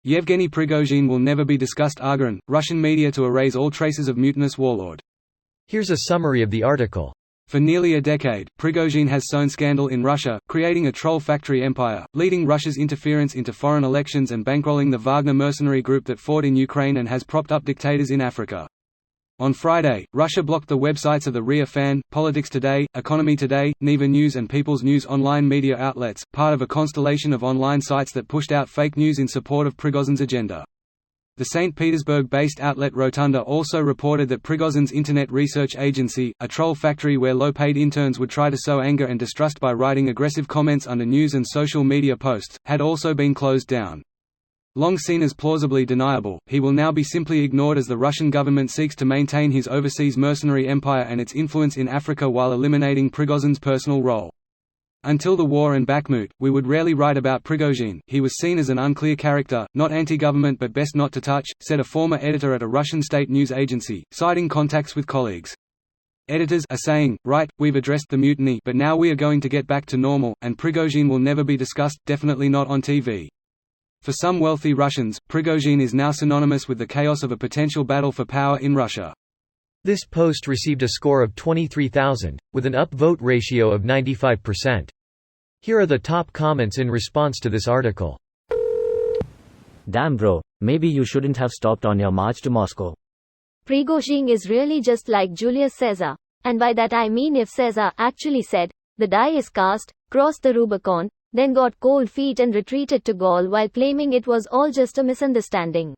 Yevgeny Prigozhin will never be discussed. Argon, Russian media to erase all traces of mutinous warlord. Here's a summary of the article. For nearly a decade, Prigozhin has sown scandal in Russia, creating a troll factory empire, leading Russia's interference into foreign elections and bankrolling the Wagner mercenary group that fought in Ukraine and has propped up dictators in Africa. On Friday, Russia blocked the websites of the RIA Fan, Politics Today, Economy Today, Neva News and People's News online media outlets, part of a constellation of online sites that pushed out fake news in support of Prigozhin's agenda. The St. Petersburg-based outlet Rotunda also reported that Prigozhin's Internet Research Agency, a troll factory where low-paid interns would try to sow anger and distrust by writing aggressive comments under news and social media posts, had also been closed down. Long seen as plausibly deniable, he will now be simply ignored as the Russian government seeks to maintain his overseas mercenary empire and its influence in Africa while eliminating Prigozhin's personal role. Until the war in Bakhmut, we would rarely write about Prigozhin. He was seen as an unclear character, not anti-government but best not to touch, said a former editor at a Russian state news agency, citing contacts with colleagues. Editors are saying, right, we've addressed the mutiny but now we are going to get back to normal, and Prigozhin will never be discussed, definitely not on TV. For some wealthy Russians, Prigozhin is now synonymous with the chaos of a potential battle for power in Russia. This post received a score of 23,000, with an upvote ratio of 95%. Here are the top comments in response to this article. Damn bro, maybe you shouldn't have stopped on your march to Moscow. Prigozhin is really just like Julius Caesar, and by that I mean if Caesar actually said, "The die is cast, crossed the Rubicon," then got cold feet and retreated to Gaul while claiming it was all just a misunderstanding.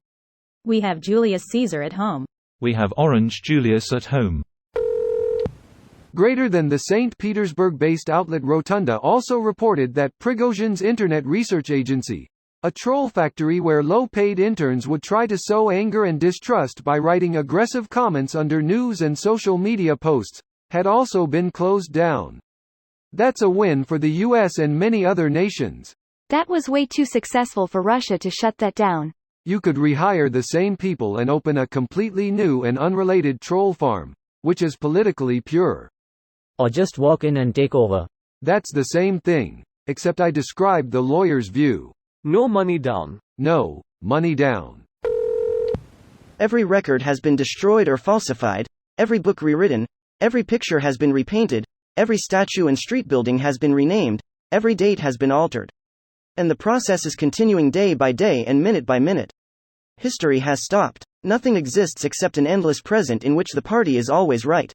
We have Julius Caesar at home. We have Orange Julius at home. Greater than the St. Petersburg-based outlet Rotunda also reported that Prigozhin's Internet Research Agency, a troll factory where low-paid interns would try to sow anger and distrust by writing aggressive comments under news and social media posts, had also been closed down. That's a win for the US and many other nations. That was way too successful for Russia to shut that down. You could rehire the same people and open a completely new and unrelated troll farm, which is politically pure. Or just walk in and take over. That's the same thing, except I described the lawyer's view. No money down. No, money down. Every record has been destroyed or falsified, every book rewritten, every picture has been repainted, every statue and street building has been renamed, every date has been altered. And the process is continuing day by day and minute by minute. History has stopped. Nothing exists except an endless present in which the party is always right.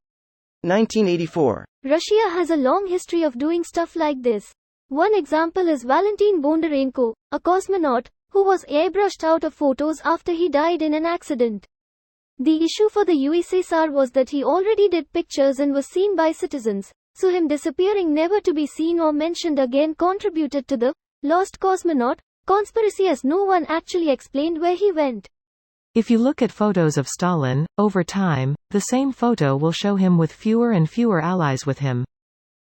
1984. Russia has a long history of doing stuff like this. One example is Valentin Bondarenko, a cosmonaut, who was airbrushed out of photos after he died in an accident. The issue for the USSR was that he already did pictures and was seen by citizens, so him disappearing never to be seen or mentioned again contributed to the lost cosmonaut conspiracy, as no one actually explained where he went. If you look at photos of Stalin, over time, the same photo will show him with fewer and fewer allies with him.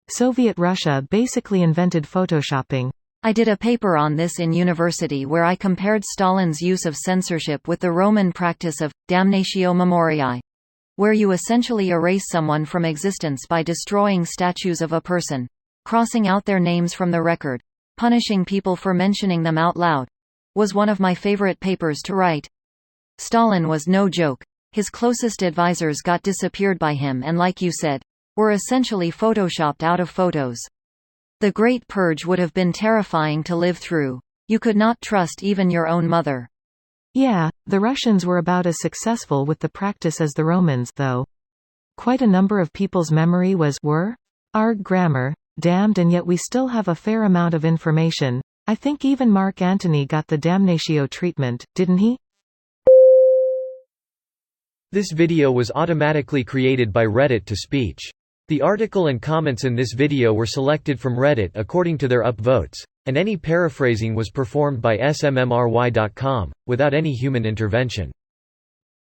Soviet Russia basically invented photoshopping. I did a paper on this in university where I compared Stalin's use of censorship with the Roman practice of damnatio memoriae, where you essentially erase someone from existence by destroying statues of a person, crossing out their names from the record, punishing people for mentioning them out loud. Was one of my favorite papers to write. Stalin was no joke. His closest advisors got disappeared by him and, like you said, were essentially photoshopped out of photos. The Great Purge would have been terrifying to live through. You could not trust even your own mother. Yeah, the Russians were about as successful with the practice as the Romans, though. Quite a number of people's memory was arg grammar, damned, and yet we still have a fair amount of information. I think even Mark Antony got the damnatio treatment, didn't he? This video was automatically created by Reddit to speech. The article and comments in this video were selected from Reddit according to their upvotes, and any paraphrasing was performed by smmry.com, without any human intervention.